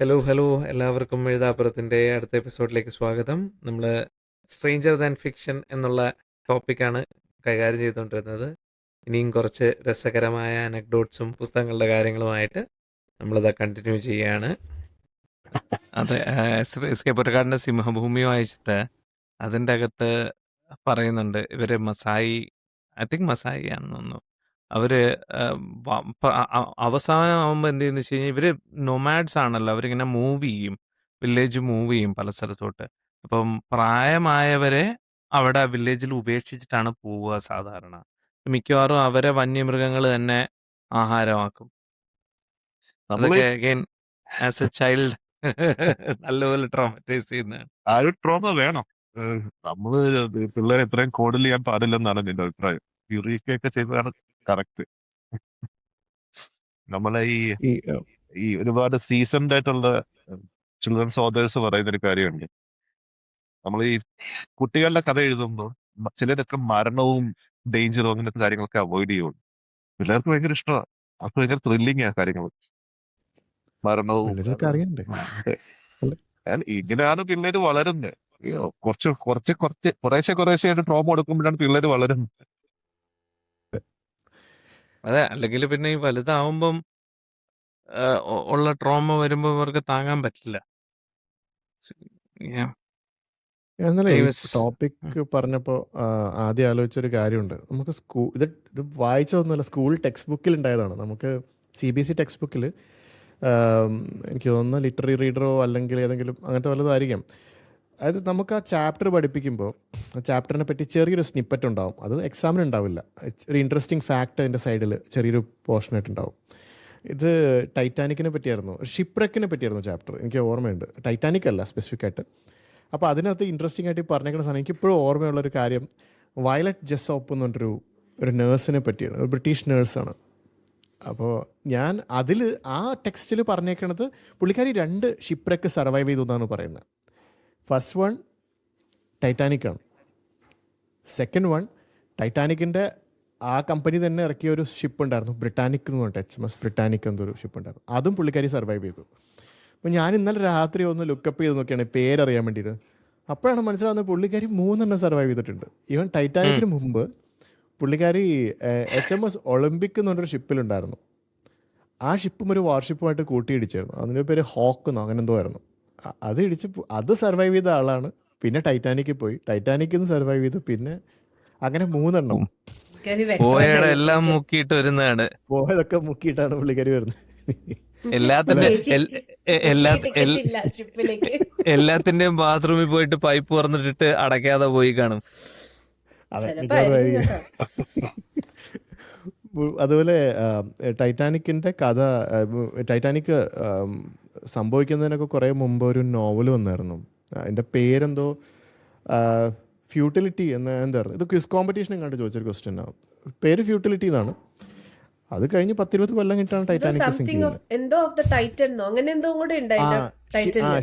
Hello, hello. എല്ലാവർക്കും എഴുതാപ്പുറത്തിൻ്റെ അടുത്ത എപ്പിസോഡിലേക്ക് സ്വാഗതം. നമ്മൾ സ്ട്രേഞ്ചർ ദാൻ ഫിക്ഷൻ എന്നുള്ള ടോപ്പിക്കാണ് കൈകാര്യം ചെയ്തുകൊണ്ടിരുന്നത്. ഇനിയും കുറച്ച് രസകരമായ അനക്ഡോട്ട്സും പുസ്തകങ്ങളുടെ കാര്യങ്ങളുമായിട്ട് നമ്മളിത് കണ്ടിന്യൂ ചെയ്യുകയാണ്. അതെ, എസ് കെ പൊറ്റക്കാടിൻ്റെ സിംഹഭൂമി വായിച്ചിട്ട് അതിൻ്റെ അകത്ത് പറയുന്നുണ്ട് ഇവർ മസായി, ഐ തിങ്ക് മസായി ആണെന്ന് തോന്നുന്നു. അവര് അവസാനമാകുമ്പോൾ എന്ത് ചെയ്യുന്ന വെച്ച് കഴിഞ്ഞാൽ ഇവര് നൊമാഡ്സ് ആണല്ലോ, അവരിങ്ങനെ മൂവ് ചെയ്യും, വില്ലേജ് മൂവ് ചെയ്യും പല സ്ഥലത്തോട്ട്. അപ്പം പ്രായമായവരെ അവിടെ വില്ലേജിൽ ഉപേക്ഷിച്ചിട്ടാണ് പോവുക സാധാരണ. മിക്കവാറും അവരെ വന്യമൃഗങ്ങൾ തന്നെ ആഹാരമാക്കും. നമ്മള് അതൊക്കെ അഗൈൻ ആസ് എ ചൈൽഡ് നല്ലപോലെ ട്രോമറ്റൈസ് ചെയ്യുന്നതാണ്. ആ ഒരു ട്രോമ വേണം. നമ്മള് പിള്ളേരെ എത്രയും കോഡിൽ ചെയ്യാൻ പാടില്ലെന്നാണ് എന്റെ അഭിപ്രായം. യുറീക്കൊക്കെ ചെയ്തതാണ് കറക്റ്റ്. നമ്മളെ ഈ ഈ ഒരുപാട് സീസൺഡ് ആയിട്ടുള്ള ചിൽഡ്രൻസ് ഓതേഴ്സ് പറയുന്ന ഒരു കാര്യമുണ്ട്. നമ്മൾ ഈ കുട്ടികളുടെ കഥ എഴുതുമ്പോൾ ചിലരൊക്കെ മരണവും ഡേഞ്ചറും അങ്ങനത്തെ കാര്യങ്ങളൊക്കെ അവോയ്ഡ് ചെയ്യുള്ളൂ. പിള്ളേർക്ക് ഭയങ്കര ഇഷ്ടമാണ്, അവർക്ക് ഭയങ്കര ത്രില്ലിങ് ആ കാര്യങ്ങൾ. മരണവും പിള്ളേരൊക്കെ അറിയണ്ടേ? ഇങ്ങനെയാണ് പിള്ളേര് വളരുന്നത്. കുറേശ്ശെ ട്രോമ കൊടുക്കുമ്പോഴാണ് പിള്ളേര് വളരുന്നത്. അതെ, അല്ലെങ്കിൽ പിന്നെ ഈ വലുതാവുമ്പം ഉള്ള ട്രോമ വരുമ്പോൾ ഇവർക്ക് താങ്ങാൻ പറ്റില്ല. Yeah. എന്നാലേ ഈ Anyways, ടോപ്പിക് പറഞ്ഞപ്പോൾ ആദ്യം ആലോചിച്ചൊരു കാര്യമുണ്ട്. നമുക്ക് ഇത് വായിച്ചതൊന്നുമല്ല, സ്കൂൾ ടെക്സ്റ്റ് ബുക്കിൽ ഉണ്ടായതാണ്. നമുക്ക് CBSE ടെക്സ്റ്റ് ബുക്കിൽ എനിക്ക് തോന്നുന്നു ലിറ്റററി റീഡറോ അല്ലെങ്കിൽ ഏതെങ്കിലും അങ്ങനത്തെ വല്ലതും ആയിരിക്കാം. അതായത് നമുക്ക് ആ ചാപ്റ്റർ പഠിപ്പിക്കുമ്പോൾ ആ ചാപ്റ്ററിനെ പറ്റി ചെറിയൊരു സ്നിപ്പറ്റ് ഉണ്ടാവും. അത് എക്സാമിന് ഉണ്ടാവില്ല. ഒരു ഇൻട്രസ്റ്റിംഗ് ഫാക്റ്റ് അതിൻ്റെ സൈഡിൽ ചെറിയൊരു പോർഷനായിട്ടുണ്ടാവും. ഇത് ടൈറ്റാനിക്കിനെ പറ്റിയായിരുന്നു, ഷിപ്പ്രെക്കിനെ പറ്റിയായിരുന്നു ചാപ്റ്റർ. എനിക്ക് ഓർമ്മയുണ്ട്, ടൈറ്റാനിക് അല്ല സ്പെസിഫിക് ആയിട്ട്. അപ്പോൾ അതിനകത്ത് ഇൻട്രസ്റ്റിംഗ് ആയിട്ട് പറഞ്ഞേക്കുന്ന സാധനം എനിക്കിപ്പോഴും ഓർമ്മയുള്ളൊരു കാര്യം, വയലറ്റ് ജെസോപ്പ് എന്ന് പറഞ്ഞിട്ടൊരു നേഴ്സിനെ പറ്റിയാണ്. ഒരു ബ്രിട്ടീഷ് നേഴ്സാണ്. അപ്പോൾ ഞാൻ അതിൽ ആ ടെക്സ്റ്റിൽ പറഞ്ഞേക്കണത് പുള്ളിക്കാരി 2 ഷിപ്പ്രെക്ക് സർവൈവ് ചെയ്തു എന്നാണ് പറയുന്നത്. ഫസ്റ്റ് വൺ ടൈറ്റാനിക്കാണ്. സെക്കൻഡ് വൺ ടൈറ്റാനിക്കിൻ്റെ ആ കമ്പനി തന്നെ ഇറക്കിയ ഒരു ഷിപ്പ് ഉണ്ടായിരുന്നു, ബ്രിട്ടാനിക് എന്ന് പറഞ്ഞിട്ട്, HMS ബ്രിട്ടാനിക് എന്നൊരു ഷിപ്പ് ഉണ്ടായിരുന്നു. അതും പുള്ളിക്കാരി സർവൈവ് ചെയ്തു. അപ്പോൾ ഞാൻ ഇന്നലെ രാത്രി ഒന്ന് ലുക്കപ്പ് ചെയ്ത് നോക്കിയാണ് പേരറിയാൻ വേണ്ടിയിട്ട്. അപ്പോഴാണ് മനസ്സിലാവുന്നത് പുള്ളിക്കാരി 3 സർവൈവ് ചെയ്തിട്ടുണ്ട്. ഈവൻ ടൈറ്റാനിക്കിന് മുമ്പ് പുള്ളിക്കാരി HMS ഒളിമ്പിക് എന്ന് പറഞ്ഞൊരു ഷിപ്പിലുണ്ടായിരുന്നു. ആ ഷിപ്പും ഒരു വാർഷിപ്പുമായിട്ട് കൂട്ടിയിടിച്ചായിരുന്നു. അതിൻ്റെ പേര് ഹോക്ക് എന്നോ അങ്ങനെ എന്തോ ആയിരുന്നു. അത് ഇടിച്ച് അത് സർവൈവ് ചെയ്ത ആളാണ്. പിന്നെ ടൈറ്റാനിക്കിൽ പോയി, ടൈറ്റാനിക്കിൽ നിന്ന് സർവൈവ് ചെയ്തു. പിന്നെ അങ്ങനെ 3 പോയയുടെ എല്ലാം മുക്കിയിട്ട് വരുന്നതാണ്. പോയതൊക്കെ മുക്കിയിട്ടാണ് പുള്ളിക്കാരി വരുന്നത്. എല്ലാത്തിന്റെയും ബാത്റൂമിൽ പോയിട്ട് പൈപ്പ് തുറന്നിട്ടിട്ട് അടയ്ക്കാതെ പോയി കാണും. അതുപോലെ ടൈറ്റാനിക്കിൻ്റെ കഥ, ടൈറ്റാനിക് സംഭവിക്കുന്നതിനൊക്കെ കുറേ മുമ്പ് ഒരു നോവൽ വന്നായിരുന്നു. അതിൻ്റെ പേരെന്തോ ഫ്യൂട്ടിലിറ്റി എന്തായിരുന്നു. ഇത് ക്വിസ് കോമ്പറ്റീഷനും കണ്ട് ചോദിച്ചൊരു ക്വസ്റ്റ്യൻ ആണ്. പേര് ഫ്യൂട്ടിലിറ്റി എന്നാണ്. അത് കഴിഞ്ഞ് 10-20 കൊല്ലം കഴിഞ്ഞിട്ടാണ് ടൈറ്റാനിക്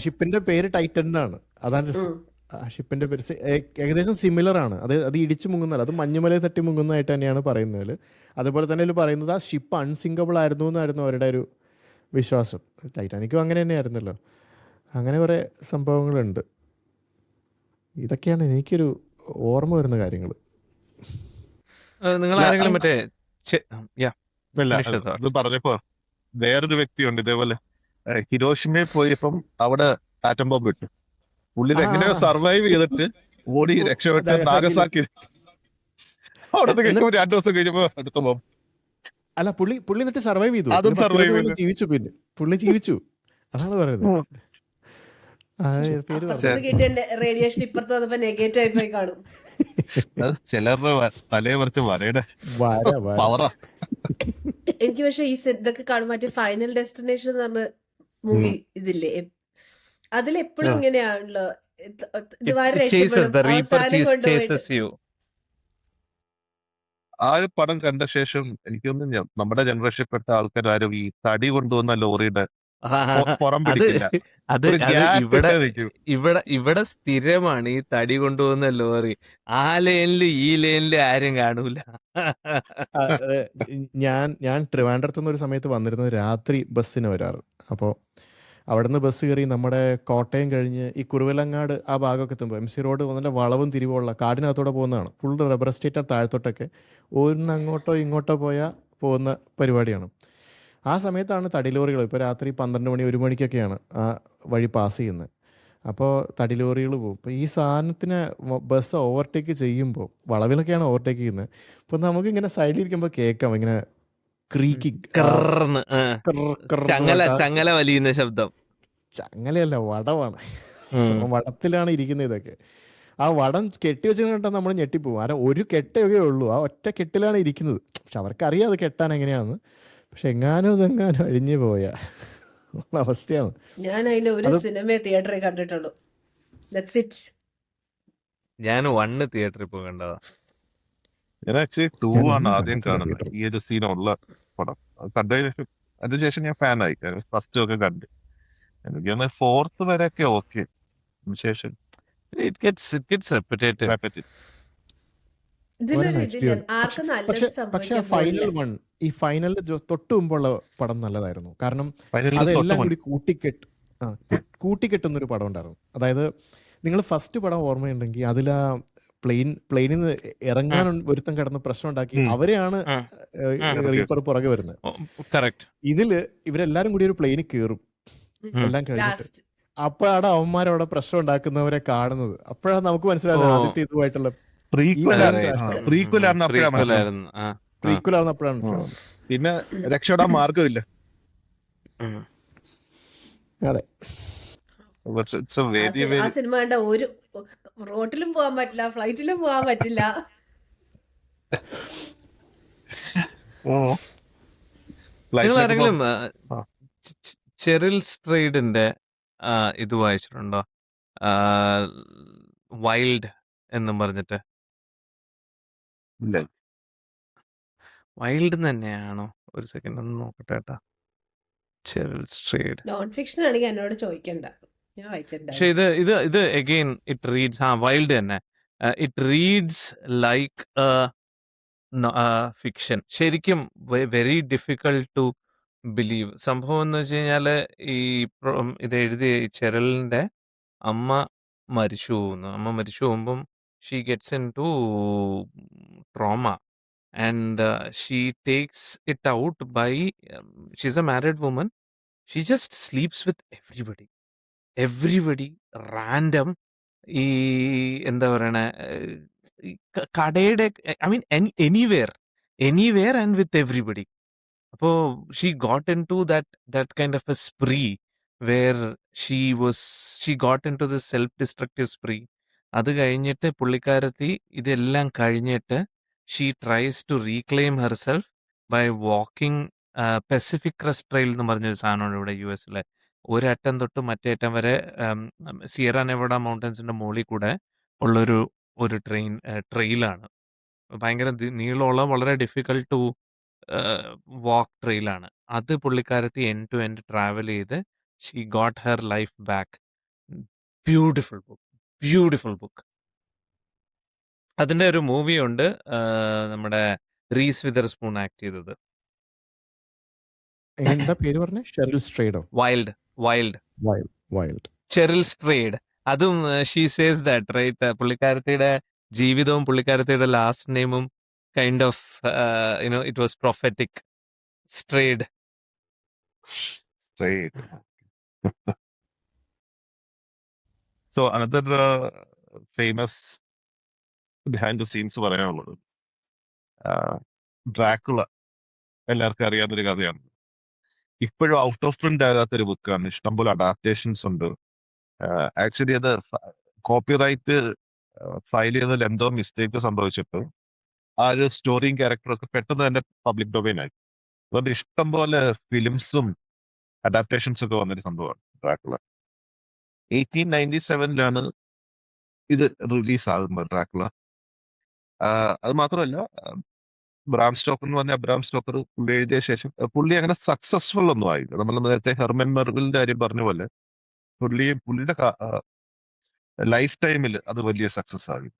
ഷിപ്പിന്റെ പേര് ടൈറ്റൻ എന്നാണ്. അതാണ് ഷിപ്പിന്റെ പേര്. ഏകദേശം സിമിലർ ആണ്. അത് ഇടിച്ചു മുങ്ങുന്നതല്ല, അത് മഞ്ഞുമലയെ തട്ടി മുങ്ങുന്നതായിട്ട് തന്നെയാണ് പറയുന്നതിൽ. അതുപോലെ തന്നെ ഇതിൽ പറയുന്നത് ആ ഷിപ്പ് അൺസിങ്കബിൾ ആയിരുന്നു എന്നായിരുന്നു അവരുടെ ഒരു വിശ്വാസം. ടൈറ്റാനിക്കും അങ്ങനെ തന്നെയായിരുന്നല്ലോ. അങ്ങനെ കുറേ സംഭവങ്ങളുണ്ട്. ഇതൊക്കെയാണ് എനിക്കൊരു ഓർമ്മ വരുന്ന കാര്യങ്ങൾ. നിങ്ങൾ ആരെങ്കിലും മറ്റേ ഇത് പറഞ്ഞപ്പോ വേറൊരു വ്യക്തിയുണ്ട് ഇതേപോലെ. ഹിരോഷിമയിൽ പോയപ്പം അവിടെ ആറ്റം ബോംബ് ഇട്ടു. പുള്ളി എങ്ങനെയോ സർവൈവ് ചെയ്തിട്ട് ഓടി രക്ഷപ്പെട്ട് നാഗസാക്കി. അവിടെ 2 ദിവസം കഴിഞ്ഞപ്പോ അടുത്ത ബോംബ്. അല്ല, പുള്ളി എന്നിട്ട് സർവൈവ് ചെയ്തു. അതും സർവൈവ് ചെയ്തു, ജീവിച്ചു. പിന്നെ പുള്ളി ജീവിച്ചു. അതാണ് പറയുന്നത്. റേഡിയേഷൻ ഇപ്പുറത്ത് വന്നപ്പോ നെഗറ്റീവ് ആയി പോയി കാണും. ചിലരുടെ തലയെ മറിച്ച് വരയുടെ പവറാ. എനിക്ക് പക്ഷെ ഈ ഇതൊക്കെ കാണും. മറ്റേ ഫൈനൽ ഡെസ്റ്റിനേഷൻ എന്ന് പറഞ്ഞ മൂവി ഇതില്ലേ, അതിലെപ്പോഴും ഇങ്ങനെയാണല്ലോ. ആ ഒരു പടം കണ്ട ശേഷം എനിക്കൊന്നും നമ്മുടെ ജനറേഷൻപ്പെട്ട ആൾക്കാരും ഈ തടി കൊണ്ടുവന്ന ലോറിയുടെ പുറം പിടിക്കില്ല. ഇവിടെ സ്ഥിരമാണ് ഈ തടി കൊണ്ടുപോകുന്ന ലോറി. ആ ലെയിനില് ഈ ലെയിനില് ആരും കാണൂല. ഞാൻ ട്രിവാൻഡ്രത്ത് നിന്ന് ഒരു സമയത്ത് വന്നിരുന്നത് രാത്രി ബസ്സിന് വരാറ്. അപ്പോൾ അവിടുന്ന് ബസ് കയറി നമ്മുടെ കോട്ടയം കഴിഞ്ഞ് ഈ കുറുവലങ്ങാട് ആ ഭാഗമൊക്കെ എത്തുമ്പോൾ MC റോഡ് വന്നിട്ട് വളവും തിരിവുള്ള കാടിനകത്തൂടെ പോകുന്നതാണ്. ഫുൾ റബ്ബർ എസ്റ്റേറ്റ് താഴത്തോട്ടൊക്കെ ഒന്ന് അങ്ങോട്ടോ ഇങ്ങോട്ടോ പോയാൽ പോകുന്ന പരിപാടിയാണ്. ആ സമയത്താണ് തടി ലോറികൾ ഇപ്പോൾ രാത്രി 12 മണി 1 മണിക്കൊക്കെയാണ് ആ വഴി പാസ് ചെയ്യുന്നത്. അപ്പോൾ തടി ലോറികൾ പോകും. അപ്പോൾ ഈ സാധനത്തിന് ബസ് ഓവർടേക്ക് ചെയ്യുമ്പോൾ വളവിലൊക്കെയാണ് ഓവർടേക്ക് ചെയ്യുന്നത്. അപ്പോൾ നമുക്കിങ്ങനെ സൈഡിൽ ഇരിക്കുമ്പോൾ കേൾക്കാം ഇങ്ങനെ ക്രീക്കിങ് കർന്ന് ചങ്ങല വലിയുന്ന ശബ്ദം. ചങ്ങലയല്ല, വടമാണ്. ഉം. വടത്തിലാണ് ഇരിക്കുന്നത് ഇതൊക്കെ. ആ വടം കെട്ടി വെച്ചിട്ട് നമ്മൾ ഞെട്ടിപ്പോവും. കാരണം ഒരു കെട്ടൊക്കെ ഉള്ളൂ, ആ ഒറ്റ കെട്ടിലാണ് ഇരിക്കുന്നത്. പക്ഷെ അവർക്കറിയാം അത് കെട്ടാൻ എങ്ങനെയാണെന്ന്. പക്ഷെ എങ്ങാനും ഇതെങ്ങാനും അഴിഞ്ഞു പോയ അവസ്ഥയാണ്. ഞാൻ അതിന്റെ ഒരു അത് സിനിമയെ തിയേറ്ററിൽ കണ്ടിട്ടുള്ളൂ. That's it. ഞാൻ 1 തിയേറ്ററിൽ പോയി കണ്ടതാ. ഞാൻ ആക്ച്വലി 2 ഞാൻ ആണ് ഒന്നും ആദ്യം കണ്ടിട്ടില്ല കാണുന്നത്, തിയേറ്ററിൽ. ഈ ഒരു സീനുള്ള പടം. അത് കണ്ടതിന് ശേഷം അതിനുശേഷം ഞാൻ ഫാനായി. ഫസ്റ്റ് ഒക്കെ കണ്ട് എനിക്ക് 4th വരെയൊക്കെ ഓക്കെ. ശേഷം It gets repetitive. rapid. ഇതിലൊരു വരണം ഇതില്ല, HBO. ആർക്കും പക്ഷെ നല്ലത് പക്ഷെ സംഭവിക്കാൻ ഫൈനൽ പോണില്ല. വൺ, ഈ ഫൈനലിൽ തൊട്ട് മുമ്പുള്ള പടം നല്ലതായിരുന്നു. കാരണം ഫൈനലിൽ തൊട്ട് അതെല്ലാം മുൻ കൂടി കൂട്ടിക്കെട്ടുന്നൊരു പടം ഉണ്ടായിരുന്നു. അതായത് നിങ്ങൾ ഫസ്റ്റ് പടം ഓർമ്മയുണ്ടെങ്കിൽ അതിൽ ആ പ്ലെയിനിൽ നിന്ന് ഇറങ്ങാൻ ഒരുത്തം കിടന്ന് പ്രശ്നം ഉണ്ടാക്കി അവരെയാണ് ആ, ആ. റീപ്പർ പുറകെ വരുന്നത്. കറക്റ്റ്. ഇതില് ഇവരെല്ലാരും കൂടി ഒരു പ്ലെയിനിൽ കയറും എല്ലാം കഴിഞ്ഞിട്ട്. ലാസ്റ്റ് അപ്പോഴാണ് അവന്മാരവിടെ പ്രശ്നം ഉണ്ടാക്കുന്നവരെ കാണുന്നത്. അപ്പോഴാണ് നമുക്ക് മനസ്സിലായത് ആദ്യത്തെ ഇതുമായിട്ടുള്ള പ്രീക്വൽ ഈ പ്രീക്വൽ ആണ് അപ്പോഴാണ് മനസ്സിലാവുന്നത്. പ്രീക്വലായിരുന്നു. പ്രീക്വലാണെന്ന് അപ്പോഴാണ് മനസ്സിലാവുന്നത്. പിന്നെ രക്ഷപ്പെടാൻ മാർഗമില്ല. അതെ, ഇറ്റ്സ് എ വെരി ആ വെരി സിനിമ കണ്ട ഒരു റോട്ടിലും പോകാൻ പറ്റില്ല, ഫ്ലൈറ്റിലും പോകാൻ പറ്റില്ല. നിങ്ങൾ ആരെങ്കിലും ആ. ചെറിൽ സ്ട്രെയ്ഡിന്റെ ഇത് വായിച്ചിട്ടുണ്ടോ? വൈൽഡ് എന്നും പറഞ്ഞിട്ട്. ഇല്ല. വൈൽഡ് തന്നെയാണോ? ഒരു സെക്കൻഡ് ഒന്ന് നോക്കട്ടെ കേട്ടാ. ചെറിൽ സ്ട്രെയ്ഡ്. നോൺ ഫിക്ഷൻ ആണെങ്കിൽ എന്നോട് ചോദിക്കണ്ട, ഞാൻ പക്ഷെ വായിച്ചിട്ടുണ്ടായിരുന്നു. ഇത് അഗെയിൻ ഇറ്റ് റീഡ്സ് വൈൽഡ് തന്നെ. It reads like fiction. ശരിക്കും വെരി ഡിഫിക്കൾട്ട് ടു ബിലീവ്. സംഭവം എന്ന് വെച്ച് കഴിഞ്ഞാല് ഇത് എഴുതിയ ഈ ചെറിലിന്റെ അമ്മ മരിച്ചു പോകുന്നു. അമ്മ മരിച്ചു പോകുമ്പം she gets into trauma and she takes it out by she's a married woman. She just sleeps with everybody random. ഈ എന്താ പറയണ കടയുടെ I mean anywhere and with everybody. അപ്പോ she got into that kind of a spree where she got into the self destructive spree. അത് കഴിഞ്ഞിട്ട് പുള്ളിക്കാരത്തി ഇതെല്ലാം കഴിഞ്ഞിട്ട് she tries to reclaim herself by walking Pacific Crest Trail എന്ന് പറഞ്ഞൊരു സാധനമാണ് ഇവിടെ US-ലെ. ഒരറ്റം തൊട്ട് മറ്റേ അറ്റം വരെ സിയറ നെവഡ മൗണ്ടൻസിന്റെ മുകളിൽ കൂടെ ഉള്ളൊരു ട്രെയിലാണ്. ഭയങ്കര നീളമുള്ള വളരെ ഡിഫിക്കൽട്ട് ടു വാക്ക് ട്രെയിലാണ്. അത് പുള്ളിക്കാരത്തി എൻഡ് ടു എൻഡ് ട്രാവൽ ചെയ്ത് she got her life back. Beautiful book. അതിന്റെ ഒരു മൂവി ഉണ്ട്, നമ്മുടെ റീസ് വിതർസ്പൂൺ ആക്ട് ചെയ്തത്. എന്താ പേര് പറഞ്ഞേ? ഷെറിൽ സ്ട്രേഡോ? വൈൽഡ്. വൈൽഡ്. Cheryl Strayed. അതും ഷീ സേസ് ദാറ്റ് റൈറ്റ്. പുള്ളിക്കാരത്തിയുടെ ജീവിതവും പുള്ളിക്കാരത്തിയുടെ ലാസ്റ്റ് നെയിമും kind of it was prophetic. Strayed. Straight. So another famous behind the scenes പറയാനുള്ളത് ഡ്രാക്കുള എല്ലാവർക്കും അറിയാവുന്നൊരു കഥയാണ്. ഇപ്പോഴും ഔട്ട് ഓഫ് പ്രിന്റ് ആകാത്തൊരു ബുക്കാണ്. ഇഷ്ടംപോലെ അഡാപ്റ്റേഷൻസ് ഉണ്ട്. ആക്ച്വലി അത് കോപ്പിറൈറ്റ് ഫയൽ ചെയ്തതിൽ എന്തോ മിസ്റ്റേക്ക് സംഭവിച്ചിട്ട് ആ ഒരു സ്റ്റോറിയും ക്യാരക്ടറും ഒക്കെ പെട്ടെന്ന് തന്നെ പബ്ലിക് ഡൊമൈൻ ആയി. അതുകൊണ്ട് ഇഷ്ടംപോലെ ഫിലിംസും അഡാപ്റ്റേഷൻസ് ഒക്കെ വന്നൊരു സംഭവമാണ് ഡ്രാക്കുള. 1897 ഇത് റിലീസ് ആകുന്നത് ഡ്രാക്കുള. അത് മാത്രമല്ല ബ്രാം സ്റ്റോക്കർ എന്ന് പറഞ്ഞ അബ്രാം സ്റ്റോക്കർ പുള്ളി എഴുതിയ ശേഷം പുള്ളി അങ്ങനെ സക്സസ്ഫുൾ ഒന്നും ആയില്ല. നമ്മൾ നേരത്തെ ഹെർമൻ മെർവിലിന്റെ കാര്യം പറഞ്ഞ പോലെ പുള്ളിയുടെ ലൈഫ് ടൈമിൽ അത് വലിയ സക്സസ് ആകില്ല.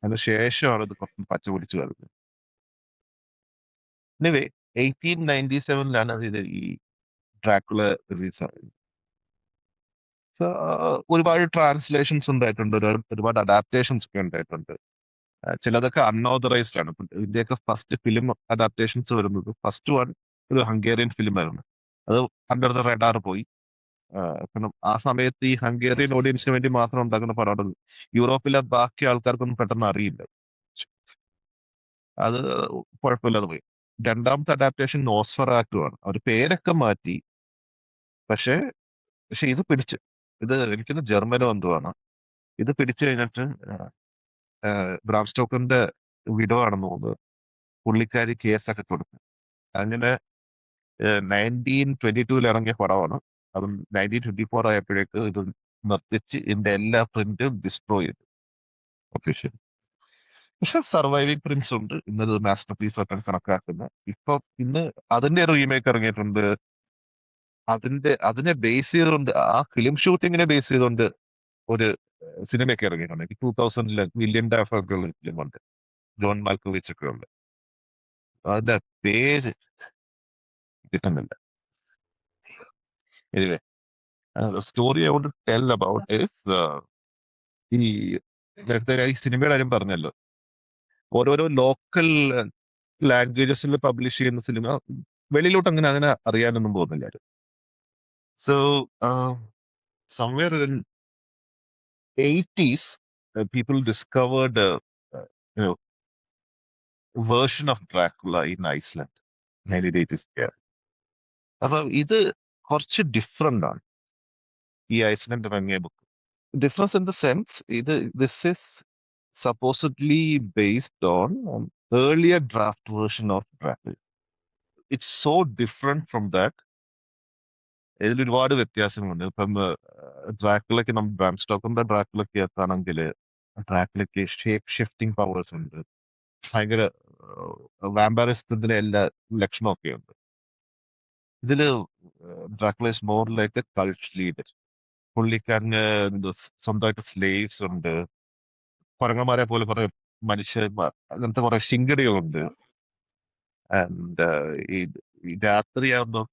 അതിന് ശേഷമാണ് ഇത് കുറച്ച് പച്ച പിടിച്ചു വരുന്നത്. എനിവേ 1897 ഇത് ഈ ഡ്രാക്കുള റിലീസ് ആയത്. So, ഒരുപാട് ട്രാൻസ്ലേഷൻസ് ഉണ്ടായിട്ടുണ്ട്, ഒരുപാട് അഡാപ്റ്റേഷൻസ് ഒക്കെ ഉണ്ടായിട്ടുണ്ട്. ചിലതൊക്കെ അൺഓതറൈസ്ഡ് ആണ്. ഇപ്പൊ ഇതിന്റെയൊക്കെ ഫസ്റ്റ് ഫിലിം അഡാപ്റ്റേഷൻസ് വരുന്നത്, ഫസ്റ്റ് വൺ ഒരു ഹംഗേറിയൻ ഫിലിം ആയിരുന്നു. അത് അണ്ടർ ദ റഡാർ പോയി. കാരണം ആ സമയത്ത് ഈ ഹംഗേറിയൻ ഓഡിയൻസിന് വേണ്ടി മാത്രം ഉണ്ടാക്കുന്ന പടമാണ്. യൂറോപ്പിലെ ബാക്കി ആൾക്കാർക്കൊന്നും പെട്ടെന്ന് അറിയില്ല. അത് കുഴപ്പമില്ലാതെ പോയി. രണ്ടാമത്തെ അഡാപ്റ്റേഷൻ നോസ്ഫെറാറ്റു ആണ്. അവർ പേരൊക്കെ മാറ്റി. പക്ഷെ പക്ഷെ ഇത് പിടിച്ച്, ഇത് എനിക്കൊന്ന് ജർമ്മനോ എന്തോ ആണ്. ഇത് പിടിച്ചു കഴിഞ്ഞിട്ട് ബ്രാം സ്റ്റോക്കറിന്റെ വിഡോ ആണെന്ന് തോന്നുന്നത്, പുള്ളിക്കാരി കേസൊക്കെ കൊടുത്തു. അങ്ങനെ 1922 ഇറങ്ങിയ പടമാണ്. അതും 1924 ആയപ്പോഴേക്ക് ഇത് നിർത്തിച്ച് ഇതിന്റെ എല്ലാ പ്രിന്റും ഡിസ്ട്രോയ് ചെയ്തു ഒഫീഷ്യൽ. പക്ഷെ സർവൈവിംഗ് പ്രിന്റ്സ് ഉണ്ട്. ഇന്നത് മാസ്റ്റർ പീസ് ഒക്കെ കണക്കാക്കുന്ന. ഇന്ന് അതിന്റെ റീമേക്ക് ഇറങ്ങിയിട്ടുണ്ട്. അതിനെ ബേസ് ചെയ്തുകൊണ്ട്, ആ ഫിലിം ഷൂട്ടിങ്ങിനെ ബേസ് ചെയ്തുകൊണ്ട് ഒരു സിനിമയൊക്കെ ഇറങ്ങിയിട്ടുണ്ട്. 2000 വില്യം ഡാഫ് ഒക്കെ ഉള്ള ഫിലിമുണ്ട്, ജോൺ മാൽക്കോവിച്ച് ഒക്കെ ഉണ്ട്. അതിന്റെ പേര് കിട്ടുന്നില്ല. Anyway, story I want to tell about is, ഈ നേരത്തെ ഈ സിനിമയുടെ കാര്യം പറഞ്ഞല്ലോ, ഓരോരോ ലോക്കൽ ലാംഗ്വേജസിൽ പബ്ലിഷ് ചെയ്യുന്ന സിനിമ വെളിയിലോട്ട് അങ്ങനെ അറിയാനൊന്നും പോകുന്നില്ല. So somewhere in 80s, people discovered you know version of Dracula in Iceland. 1980s. അപ്പൊ ഇത് കുറച്ച് ഡിഫറെന്റ് ആണ് ഈ ഐസ്ലൻഡ് ഇറങ്ങിയ book. Difference in the sense, this is supposedly based on an earlier draft version of Dracula. It's so different from that. ഇതിൽ ഒരുപാട് വ്യത്യാസങ്ങളുണ്ട്. ഇപ്പം ഡ്രാക്കുളയ്ക്ക് നമ്മൾ ബ്രാം സ്റ്റോക്കറിന്റെ ഡ്രാക്കുളയ്ക്ക് എത്താണെങ്കിൽ ഡ്രാക്കുളയ്ക്ക് ഷേപ്പ് ഷിഫ്റ്റിംഗ് പവേഴ്സ് ഉണ്ട്, ഭയങ്കര വാമ്പയറിസത്തിന്റെ എല്ലാ ലക്ഷണമൊക്കെ ഉണ്ട്. ഇതില് Dracula is more like A cult leader. പുള്ളിക്കാരന് സ്വന്തമായിട്ട് സ്ലേവ്സ് ഉണ്ട്, കുരങ്ങന്മാരെ പോലെ കുറെ മനുഷ്യന്മാർ, അങ്ങനത്തെ കുറെ ശിങ്കടികളുണ്ട്. ആൻഡ് ഈ രാത്രിയാകുമ്പോ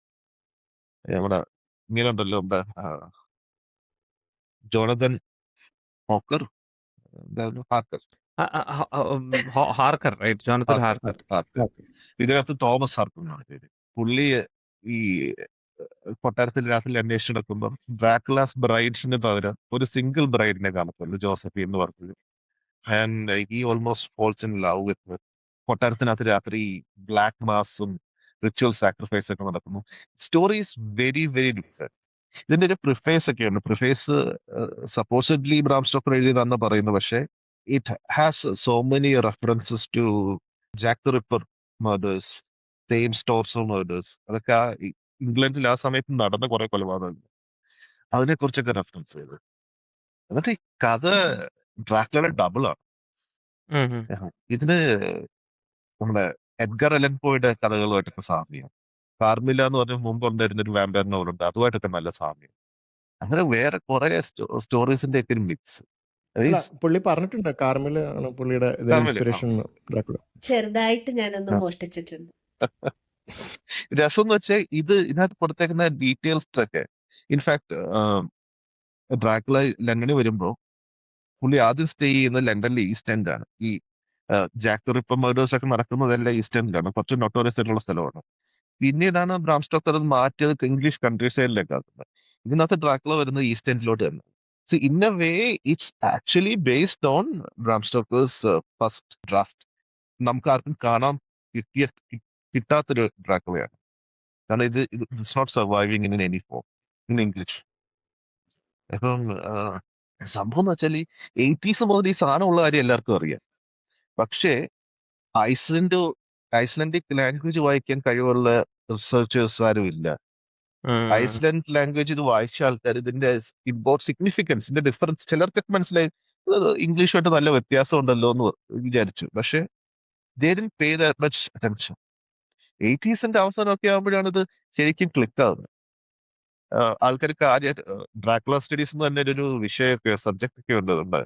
നമ്മുടെ ഇങ്ങനെ ഉണ്ടല്ലോ, നമ്മുടെ ജോണതൻ ഹോക്കർ, എന്തായിരുന്നു, ഹാർക്കർ, ഹാർക്കർ, റൈറ്റ്? ജോണത്തൻ ഹാർക്കർ. ഇതിനകത്ത് തോമസ് ഹാർക്കർ എന്നാണ് പേര്. പുള്ളി ഈ കൊട്ടാരത്തിൽ രാത്രി അന്വേഷിച്ച് നടക്കുമ്പോൾ ഡ്രാക്കുലാസ് ബ്രൈഡ്സിന് പകരം ഒരു സിംഗിൾ ബ്രൈഡിനെ കാണത്തുള്ളൂ, ജോസഫി എന്ന് പറഞ്ഞു. And he almost falls in love with. കൊട്ടാരത്തിനകത്ത് രാത്രി ബ്ലാക്ക് മാസും റിച്വൽ സാക്രിഫൈസ് ഒക്കെ നടക്കുന്നു. Story is very very different. ഇതിന്റെ ഒരു പ്രിഫേസ് ഒക്കെയുണ്ട്. പ്രിഫേസ് സപ്പോസിഡ്ലി ബ്രാം സ്റ്റോക്കർ എഴുതിയതാണെന്ന് പറയുന്നു. പക്ഷേ it has so many references to Jack the Ripper murders, Thames torso murders. അതൊക്കെ ഇംഗ്ലണ്ടിൽ ആ സമയത്ത് നടന്ന കുറെ കൊലപാതകങ്ങൾ, അതിനെ കുറിച്ചൊക്കെ റെഫറൻസ് ചെയ്ത്. എന്നിട്ട് ഈ കഥ ഡ്രാക്കുളയുടെ ഡബിൾ ആണ്. ഇതിന് നമ്മുടെ എഡ്ഗർ അലൻ പോയുടെ കഥകളുമായിട്ടൊക്കെ സാമ്യം. കാർമില എന്ന് പറഞ്ഞ മുമ്പ് ഉണ്ടായിരുന്ന ഒരു വാമ്പയർ നോവലുണ്ട്, അതുമായിട്ടൊക്കെ നല്ല സാമ്യം. അങ്ങനെ വേറെ കുറെ സ്റ്റോറീസിന്റെ ഒക്കെ ഒരു മിക്സ്. പുള്ളി പറഞ്ഞിട്ടുണ്ട് കാർമില് ആണ് പുള്ളിയുടെ ഇൻസ്പിറേഷൻ. ചെറുതായിട്ട് ഞാനൊന്ന് മോഷ്ടിച്ചിട്ടുണ്ട്. രസം എന്ന് വെച്ചാൽ ഇതിനകത്ത് കൊടുത്തേക്കുന്ന ഡീറ്റെയിൽസ് ഒക്കെ, ഇൻഫാക്ട് ഡ്രാക്കുള ലണ്ടനിൽ വരുമ്പോ പുള്ളി ആദ്യം സ്റ്റേ ചെയ്യുന്നത് ലണ്ടനിലെ ഈസ്റ്റ് എൻഡ് ആണ്. ഈ ജാക്ക് ദ റിപ്പർ മർഡേഴ്സ് ഒക്കെ നടക്കുന്നതെല്ലാം ഈസ്റ്റ് എൻഡിലാണ്, കുറച്ച് നൊട്ടോറിയസ് ആയിട്ടുള്ള സ്ഥലമാണ്. പിന്നീടാണ് ബ്രാം സ്റ്റോക്കർ അത് മാറ്റിയത് ഇംഗ്ലീഷ് കൺട്രി സൈഡിലേക്ക് ആക്കുന്നത്. ഇതിനകത്ത് ഡ്രാക്കുള വരുന്നത് ഈസ്റ്റ് എൻഡിലോട്ട് തന്നെ. So in a way it's actually based on Bram Stoker's first draft. നമുക്ക് ആർക്കും കാണാൻ കിട്ടാത്തൊരു ഡ്രാക്കുളയാണ്. കാരണം it's not surviving in any form in English. അപ്പം സംഭവം എന്ന് വെച്ചാൽ ഈ 80s മുതൽ ഈ സാധനമുള്ള കാര്യം എല്ലാവർക്കും അറിയാം. പക്ഷേ ഐസ്ലൻഡിക് ലാംഗ്വേജ് വായിക്കാൻ കഴിവുള്ള റിസർച്ചേഴ്സ് ആരും ഇല്ല. ഐസ്ലൻഡ് ലാംഗ്വേജ് ഇത് വായിച്ച ആൾക്കാർ ഇതിന്റെ ഇമ്പോർട്ട് സിഗ്നിഫിക്കൻസ്, ഇതിന്റെ ഡിഫറൻസ് ചിലർക്കൊക്കെ മനസ്സിലായി. ഇംഗ്ലീഷുമായിട്ട് നല്ല വ്യത്യാസം ഉണ്ടല്ലോ എന്ന് വിചാരിച്ചു. പക്ഷെ they didn't pay that much attention. 80s അവസാനമൊക്കെ ആകുമ്പോഴാണ് ഇത് ശരിക്കും ക്ലിക്ക് ആകുന്നത്. ആൾക്കാർക്ക് ആദ്യമായിട്ട് ഡ്രാക്കുള സ്റ്റഡീസ് എന്ന് തന്നെ ഒരു വിഷയമൊക്കെ സബ്ജക്ട് ഒക്കെ ഉണ്ട് നമ്മുടെ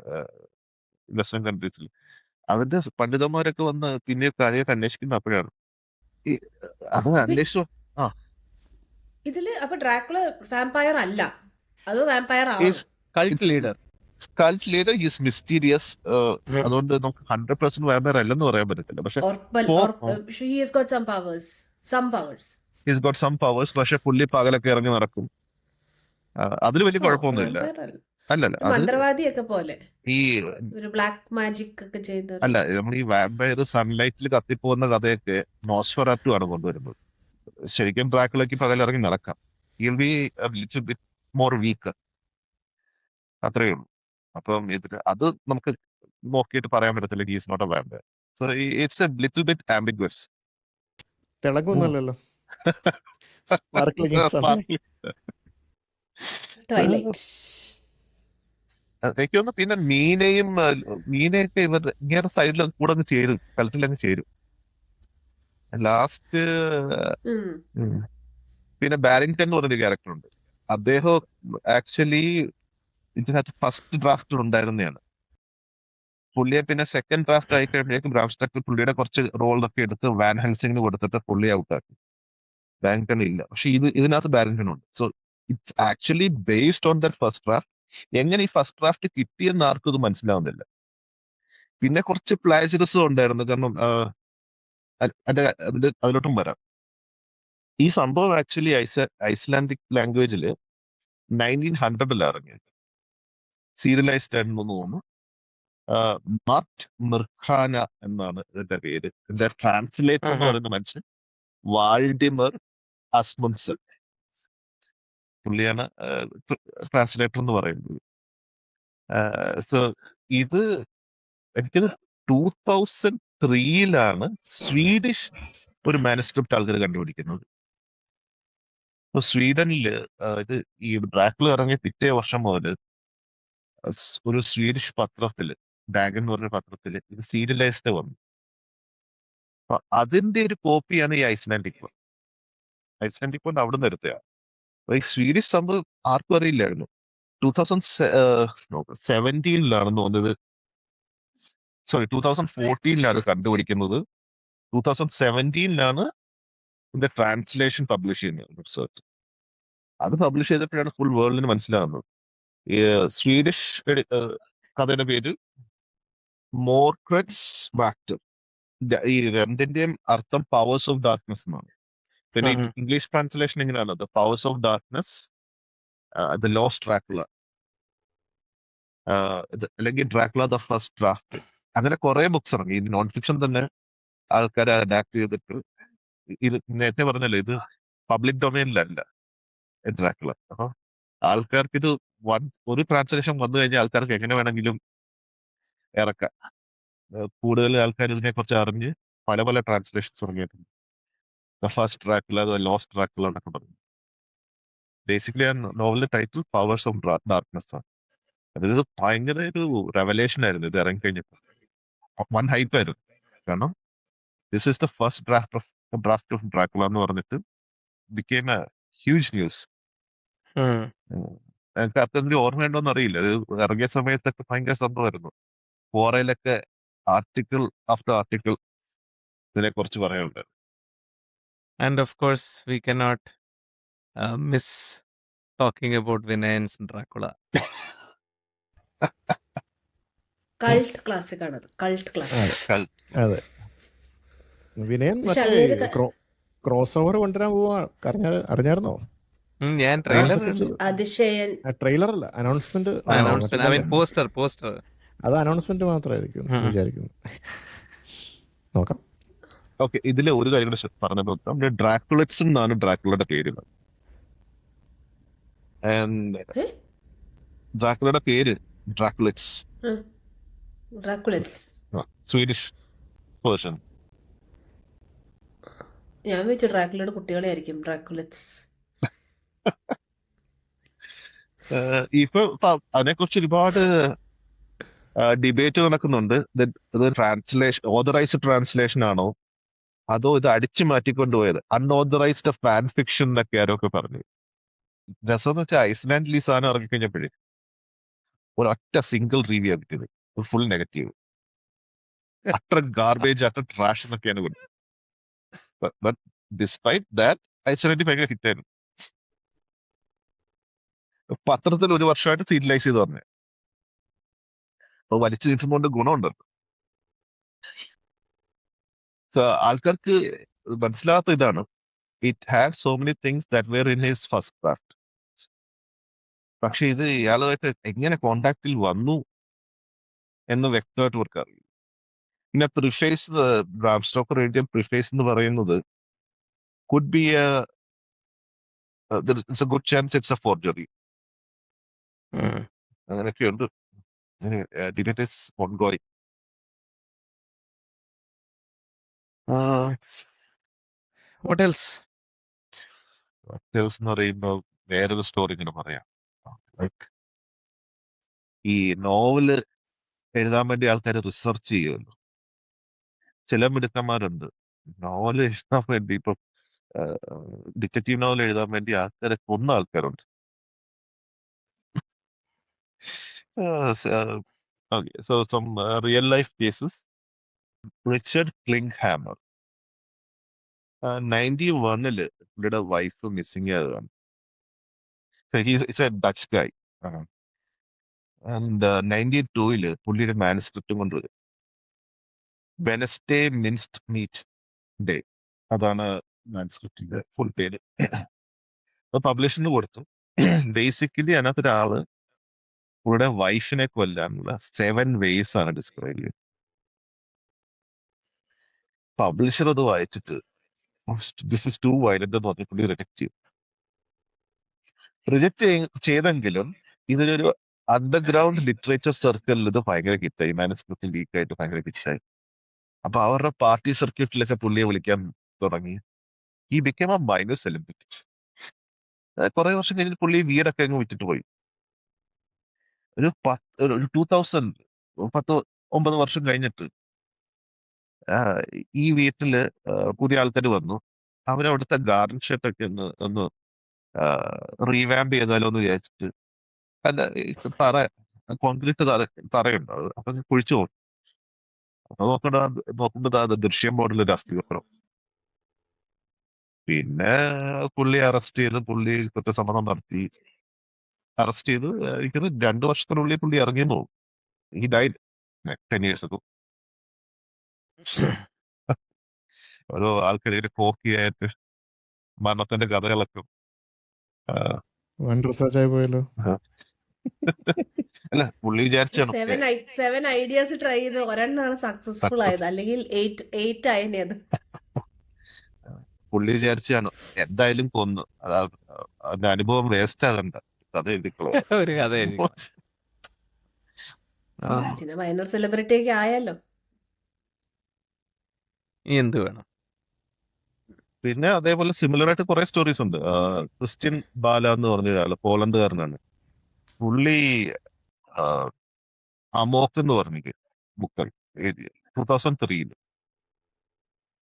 വെസ്റ്റേൺ കൺട്രീസിൽ. അതിന്റെ പണ്ഡിതന്മാരൊക്കെ വന്ന് പിന്നെ കാര്യമായിട്ട് അന്വേഷിക്കുന്ന അപ്പോഴാണ് അത് അന്വേഷിച്ചു. ഇതില് അപ്പൊ ഡ്രാക്കുള വാമ്പയർ അല്ല. അതോ വാമ്പയർ ആണോ? Is cult its leader. Cult leader is mysterious. അതുകൊണ്ട് നമുക്ക് 100% വാമ്പയർ അല്ലെന്ന് പറയാൻ പറ്റത്തില്ല. പക്ഷെ for He has got some powers. Some powers. His got some powers. പക്ഷെ പുള്ളി പകലൊക്കെ ഇറങ്ങി നടക്കും. അതിൽ വലിയ ഓ, കുഴപ്പമൊന്നുമില്ല. വാമ്പയർ അല്ല. അല്ലല്ല, ഒരു അത് മന്ത്രവാദിയൊക്കെ പോലെ. ഈ ഒരു ബ്ലാക്ക് മാജിക് ഒക്കെ ചെയ്യുന്ന അല്ല, നമ്മൾ ഈ വാമ്പയർ സൺലൈറ്റിൽ കത്തിപ്പോകുന്ന കഥയൊക്കെ നോസ്ഫെറാറ്റു ആണ് കൊണ്ടുവരുന്നത്. ശരിക്കും ഡ്രാക്കുളയ്ക്ക് പകലിറങ്ങി നടക്കാം. He'll be little bit more weak, അത്രയേ ഉള്ളൂ. അപ്പം അത് നമുക്ക് നോക്കിയിട്ട് പറയാൻ പറ്റത്തില്ല he's not a vampire. So it's a little bit ambiguous. തിളങ്ങുന്നല്ലോ സ്പാർക്ലിംഗ് സൺലൈറ്റ്. ട്വൈലൈറ്റ്. എനിക്ക് തോന്നുന്നു പിന്നെ മീനയൊക്കെ ഇങ്ങനെ സൈഡിൽ കൂടെ അങ്ങ് ചേരും, കളത്തിലങ്ങ് ചേരും ലാസ്റ്റ്. പിന്നെ ബാരിങ്ടൺ എന്ന് പറഞ്ഞൊരു ക്യാരക്ടർ ഉണ്ട്. അദ്ദേഹം ആക്ച്വലി ഇതിനകത്ത് ഫസ്റ്റ് ഡ്രാഫ്റ്റ് ഉണ്ടായിരുന്നതാണ്. പുള്ളിയെ പിന്നെ സെക്കൻഡ് ഡ്രാഫ്റ്റ് ആയി കഴിയുമ്പോഴേക്കും ബ്രാം സ്റ്റോക്കർ പുള്ളിയുടെ കുറച്ച് റോളൊക്കെ എടുത്ത് വാൻ ഹെൽസിംഗിന് കൊടുത്തിട്ട് പുള്ളി ഔട്ടാക്കി. ബാരിങ്ടൺ ഇല്ല, പക്ഷെ ഇതിനകത്ത് ബാരിങ്ടൺ ഉണ്ട്. So it's actually based on that first draft. എങ്ങനെ ഈ ഫസ്റ്റ് ഡ്രാഫ്റ്റ് കിട്ടിയെന്ന് ആർക്കും ഇത് മനസ്സിലാവുന്നില്ല. പിന്നെ കുറച്ച് പ്ലാജറിസം ഉണ്ടായിരുന്നു. കാരണം അതിലോട്ടും വരാം. ഈ സംഭവം ആക്ച്വലി ഐസ്ലാൻഡിക് ലാംഗ്വേജിൽ 1900 ഇറങ്ങിയത്, സീരിയലൈസ്ഡ് ആയിരുന്നു തോന്നുന്നു. മാർട്ട് മിർഖാന എന്നാണ് ഇതിന്റെ പേര്. ഇതിന്റെ ട്രാൻസ്ലേറ്റർ എന്ന് പറയുന്ന മനുഷ്യൻ വാൾഡിമർ അസ്മുൻസൺ, പുള്ളിയാണ് ട്രാൻസ്ലേറ്റർ എന്ന് പറയുന്നത്. സോ ഇത് എനിക്കത് 2003 സ്വീഡിഷ് ഒരു മാനുസ്ക്രിപ്റ്റ് ആൾക്കാർ കണ്ടുപിടിക്കുന്നത്. സ്വീഡനില് ഇത് ഈ ഡ്രാക്കുള ഇറങ്ങിയ പിറ്റേ വർഷം മുതൽ ഒരു സ്വീഡിഷ് പത്രത്തില്, ഡാഗൻ എന്ന് പറഞ്ഞ പത്രത്തില് ഇത് സീരിയലൈസ്ഡ് വന്നു. അപ്പൊ അതിന്റെ ഒരു കോപ്പിയാണ് ഈ ഐസ്ലാൻഡിക് വൺ. ഐസ്ലാൻഡിക് വൺ അവിടെ നിന്ന് എടുത്തതാണ്. അപ്പൊ ഈ സ്വീഡിഷ് സംഭവം ആർക്കും അറിയില്ലായിരുന്നു. 2017 തോന്നുന്നത്, സോറി 2014 കണ്ടുപിടിക്കുന്നത്. 2017 ഇതിന്റെ ട്രാൻസ്ലേഷൻ പബ്ലിഷ് ചെയ്യുന്നത്. അത് പബ്ലിഷ് ചെയ്തപ്പോഴാണ് ഫുൾ വേൾഡിന് മനസ്സിലാകുന്നത്. സ്വീഡിഷ് കഥയുടെ പേര് മോർക്രറ്റ്സ് വാക്ടർ. ഈ രണ്ടിന്റെയും അർത്ഥം പവേഴ്സ് ഓഫ് ഡാർക്ക്നെസ് എന്നാണ്. പിന്നെ ഇംഗ്ലീഷ് ട്രാൻസ്ലേഷൻ എങ്ങനെയാണ്? The powers of darkness, the lost Dracula, അല്ലെങ്കിൽ ഡ്രാക്കുള ദ ഫസ്റ്റ് ഡ്രാഫ്റ്റ്. അങ്ങനെ കുറെ ബുക്സ് ഇറങ്ങി. ഇത് നോൺ ഫിക്ഷൻ തന്നെ ആൾക്കാർ അഡാപ്റ്റ് ചെയ്തിട്ട്. ഇത് നേരത്തെ പറഞ്ഞല്ലോ, ഇത് പബ്ലിക് ഡൊമൈനിലല്ല ഡ്രാക്കുള. അപ്പൊ ആൾക്കാർക്ക് ഇത് ഒരു ട്രാൻസ്ലേഷൻ വന്നു കഴിഞ്ഞാൽ ആൾക്കാർക്ക് എങ്ങനെ വേണമെങ്കിലും ഇറക്കാം. കൂടുതൽ ആൾക്കാർ ഇതിനെ കുറിച്ച് അറിഞ്ഞ് പല പല ട്രാൻസ്ലേഷൻസ് ഇറങ്ങിയിട്ടുണ്ട്. The first Dracula, the lost Dracula എന്നൊക്കെ പറഞ്ഞു. ബേസിക്കലി ആ നോവലിന്റെ ടൈറ്റിൽ പവേഴ്സ് ഓഫ് ഡാർക്ക്നെസ് ആണ്. അതായത് ഭയങ്കര ഒരു റെവലേഷൻ ആയിരുന്നു ഇത് ഇറങ്ങിക്കഴിഞ്ഞപ്പോൾ. വൺ ഹൈപ്പ് ആയിരുന്നു. കാരണം this is the first draft of Dracula എന്ന് പറഞ്ഞിട്ട് ബിക്കേം എ ഹ്യൂജ് ന്യൂസ്. എനിക്ക് അത്രയും ഓർമ്മയുണ്ടോന്ന് അറിയില്ല. അത് ഇറങ്ങിയ സമയത്തൊക്കെ ഭയങ്കര സംഭവമായിരുന്നു. ഫോറയിലൊക്കെ ആർട്ടിക്കിൾ ആഫ്റ്റർ ആർട്ടിക്കിൾ ഇതിനെ കുറിച്ച് പറയാനുണ്ട്. And of course, we cannot miss talking about Vinay's Dracula. Cult classic ആണത്. Cult classic. അതെ, വിനയൻ പക്ഷെ മറ്റേ അങ്ങേര് ക്രോസ് ഓവർ കൊണ്ടുവരാൻ പോവാ. അറിഞ്ഞായിരുന്നോ? ഞാൻ ട്രെയിലർ അതിശയൻ. ട്രെയിലർ അല്ല, അനൗൺസ്മെന്റ്. പോസ്റ്റർ അത് അനൗൺസ്മെന്റ് മാത്രമായിരിക്കും വിചാരിക്കുന്നു. നോക്കാം. ഓക്കെ, ഇതിലെ ഒരു കാര്യം കൂടെ പറഞ്ഞു നോക്കാം. ഡ്രാക്കുളറ്റ്സ് എന്നാണ് ഡ്രാക്കുളയുടെ പേര്. ഡ്രാക്കുളയുടെ പേര് ഡ്രാക്കുളറ്റ്സ്, ഡ്രാക്കുളറ്റ്സ്. Swedish version. ഞാൻ വെച്ചു ഡ്രാക്കുളയുടെ കുട്ടികളെ ആയിരിക്കും ഡ്രാക്കുളറ്റ്സ്. ഇപ്പൊ അതിനെക്കുറിച്ച് ഒരുപാട് ഡിബേറ്റ് നടക്കുന്നുണ്ട്. ഇത് ഓതറൈസ്ഡ് ട്രാൻസ്ലേഷൻ ആണോ അതോ ഇത് അടിച്ചു മാറ്റിക്കൊണ്ടുപോയത് അൺഓതറൈസ്ഡ് ഫാൻ ഫിക്ഷൻ എന്നൊക്കെ ആരൊക്കെ പറഞ്ഞു. രസം എന്ന് വെച്ചാൽ ഐസ്ലാൻഡിൽ ഈ സാധനം ഇറങ്ങിക്കഴിഞ്ഞപ്പോഴേ ഒരൊറ്റ സിംഗിൾ റിവ്യൂ കിട്ടിയത്, full negative, utter garbage, utter trash എന്നൊക്കെയാണ് കൊടുത്തത്. ബട്ട് ഡിസ്പൈറ്റ് ദാറ്റ് ഐസ്ലാൻഡിൽ ഭയങ്കര ഹിറ്റായിരുന്നു. പത്രത്തിൽ ഒരു വർഷമായിട്ട് സീരിയലൈസ് ചെയ്ത് വന്നേ. അപ്പൊ വലിച്ചു നീട്ടുന്നതുകൊണ്ട് ഗുണമുണ്ട്. ആൾക്കാർക്ക് മനസ്സിലാത്ത ഇതാണ്, it had so many things that were in his first draft. പക്ഷെ ഇത് ഇയാളുമായിട്ട് എങ്ങനെ കോണ്ടാക്റ്റിൽ വന്നു എന്ന് വ്യക്തമായിട്ട് ഇവർക്ക് അറിയില്ല. പിന്നെ പ്രിഫേസ്, ബ്രാം സ്റ്റോക്കർ എഴുതിയ പ്രിഫേസ് എന്ന് പറയുന്നത് could be it's a good chance it's a forgery, അങ്ങനെയൊക്കെയുണ്ട്. Debate is ongoing. What else? എന്ന് പറയുമ്പോൾ വേറൊരു സ്റ്റോറി ഇങ്ങനെ പറയാം. ലൈക്ക് ഈ നോവല് എഴുതാൻ വേണ്ടി ആൾക്കാർ റിസർച്ച് ചെയ്യുമല്ലോ. ചില മിടുക്കന്മാരുണ്ട് നോവൽ എഴുതാൻ വേണ്ടി. ഇപ്പം ഡിറ്റക്റ്റീവ് നോവൽ എഴുതാൻ വേണ്ടി ആൾക്കാരെ കൊന്ന ആൾക്കാരുണ്ട്. So some real life cases. Richard Klinghammer 91 പുള്ളിയുടെ വൈഫ് മിസ്സിംഗ് ആയതാണ്. Dutch guy. ആൻഡ് 92 പുള്ളിയുടെ മാനുസ്ക്രിപ്റ്റും കൊണ്ടുവരും. വെനസ്ഡേ മിൻസ്ഡ് മീറ്റ് ഡേ, അതാണ് മാനുസ്ക്രിപ്റ്റിന്റെ ഫുൾ പേര്. അപ്പൊ പബ്ലിഷറിന് കൊടുത്തു. ബേസിക്കലി അതിനകത്ത് ഒരാള് പുള്ളിയുടെ വൈഫിനെ കൊല്ലാനുള്ള 7 ways ആണ് ഡിസ്ക്രൈബ് ചെയ്യുന്നത്. പബ്ലിഷർ അത് വായിച്ചിട്ട് ദിസ് ഇസ് ടു വയലന്റ് എന്ന് പറഞ്ഞ് പുള്ളി റിജക്ട് ചെയ്തു. റിജക്ട് ചെയ്തെങ്കിലും ഇതിലൊരു അണ്ടർഗ്രൗണ്ട് ലിറ്ററേച്ചർ സർക്കിളിൽ ഇത് ഭയങ്കര ഹിറ്റായി. മാനുസ്ക്രിപ്റ്റ് ലീക്ക് ആയിട്ട് ഭയങ്കര ഹിറ്റായി. അപ്പൊ അവരുടെ പാർട്ടി സർക്യൂട്ടിലൊക്കെ പുള്ളിയെ വിളിക്കാൻ തുടങ്ങി. ഈ ബിക്കം എ മൈനർ സെലിബ്രിറ്റി. കുറെ വർഷം കഴിഞ്ഞ് പുള്ളി വീടൊക്കെ അങ്ങ് വിറ്റിട്ട് പോയി. ഒരു 2000 10-9 വർഷം കഴിഞ്ഞിട്ട് ഈ വീട്ടില് പുതിയ ആൾക്കാർ വന്നു. അവരവിടുത്തെ ഗാർഡൻ ഷെഡൊക്കെ ഒന്ന് റീവാമ്പ് ചെയ്താലോ എന്ന് വിചാരിച്ചിട്ട്, അല്ല തറ കോൺക്രീറ്റ് തറയുണ്ട്, അപ്പൊ കുഴിച്ചു പോകും. അപ്പൊ നോക്കുമ്പോ ദൃശ്യം മോഡൽ ഒരു അസ്ഥികൂടം. പിന്നെ പുള്ളി അറസ്റ്റ് ചെയ്ത്, പുള്ളി കുറ്റസമ്മതം നടത്തി, അറസ്റ്റ് ചെയ്ത് എനിക്കത് 2 വർഷത്തിനുള്ളിൽ പുള്ളി ഇറങ്ങിയെന്ന് തോന്നും. He died 10 years ago. ഓരോ ആൾക്കാരെ കോക്കിയായിട്ട് മരണത്തിന്റെ കഥകളൊക്കെ. വൺ റിസർച്ച് ആയി പോയല്ലോ. അല്ല പുള്ളി വിചാരിച്ചാണ് 7 ഐഡിയാസ് ട്രൈ ചെയ്ത് ഒരെണ്ണമാണ് സക്സസ്ഫുൾ ആയത്, അല്ലെങ്കിൽ 8 ആയനെ അത്. പുള്ളി വിചാരിച്ചാണ് എന്തായാലും കൊന്നു, അതിന്റെ അനുഭവം വേസ്റ്റ് ആകണ്ട, കഥ എഴുതിക്കളോ. ഒരു കഥ എഴുതിക്കോ. പിന്നെ മൈനർ സെലിബ്രിറ്റി ഒക്കെ ആയല്ലോ. ഇനി എന്ത് വേണം? പിന്നെ അതേപോലെ സിമിലർ ആയിട്ട് കുറെ സ്റ്റോറീസ് ഉണ്ട്. ക്രിസ്ത്യൻ ബാല എന്ന് പറഞ്ഞ ഒരാള്, പോളണ്ടുകാരനാണ്. പുള്ളി അമോക്ക് എന്ന് പറഞ്ഞ ബുക്ക് എഴുതിയ 2003.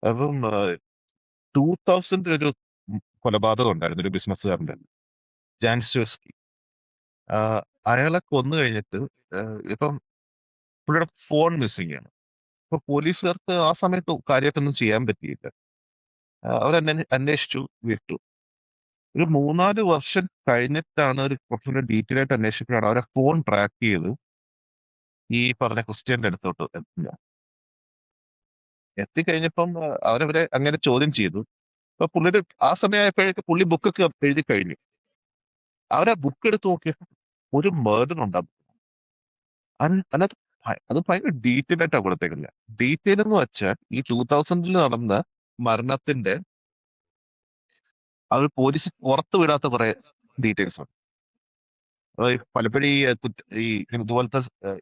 അപ്പം 2000 ഒരു കൊലപാതകം ഉണ്ടായിരുന്നു ഒരു ബിസിനസ്സുകാരൻ്റെ, ജാൻ സ്റ്റോസ്കി. അയാളെ കൊന്നു കഴിഞ്ഞിട്ട് ഇപ്പം പുള്ളിയുടെ ഫോൺ മിസ്സിംഗ് ആണ്. അപ്പൊ പോലീസുകാർക്ക് ആ സമയത്ത് കാര്യമായിട്ടൊന്നും ചെയ്യാൻ പറ്റിയില്ല. അന്വേഷിച്ചു, വിട്ടു. ഒരു 3-4 വർഷം കഴിഞ്ഞിട്ടാണ് ഒരു കുറച്ചുകൂടെ ഡീറ്റെയിൽ ആയിട്ട് അന്വേഷിക്കുകയാണ് അവരെ ഫോൺ ട്രാക്ക് ചെയ്ത് ഈ പറഞ്ഞ ക്രിസ്ത്യന്റെ അടുത്തോട്ട് എത്തുക. എത്തിക്കഴിഞ്ഞപ്പം അവരവരെ അങ്ങനെ ചോദ്യം ചെയ്തു. അപ്പൊ പുള്ളിയുടെ ആ സമയമായപ്പോഴേക്ക് പുള്ളി ബുക്കൊക്കെ എഴുതി കഴിഞ്ഞു. അവരാ ബുക്ക് എടുത്ത് നോക്കിയപ്പോൾ ഒരു മേർഡർ ഉണ്ടാകും. അതിനകത്ത് അത് ഭയങ്കര ഡീറ്റെയിൽ ആയിട്ടാണ് കൊടുത്തേക്കുന്നത്. ഡീറ്റെയിൽ എന്ന് വെച്ചാൽ ഈ 2000 നടന്ന മരണത്തിന്റെ അവർ പോലീസ് പുറത്തു വിടാത്ത കുറെ ഡീറ്റെയിൽസ് ഉണ്ട്. പലപ്പോഴും ഈ ഇതുപോലത്തെ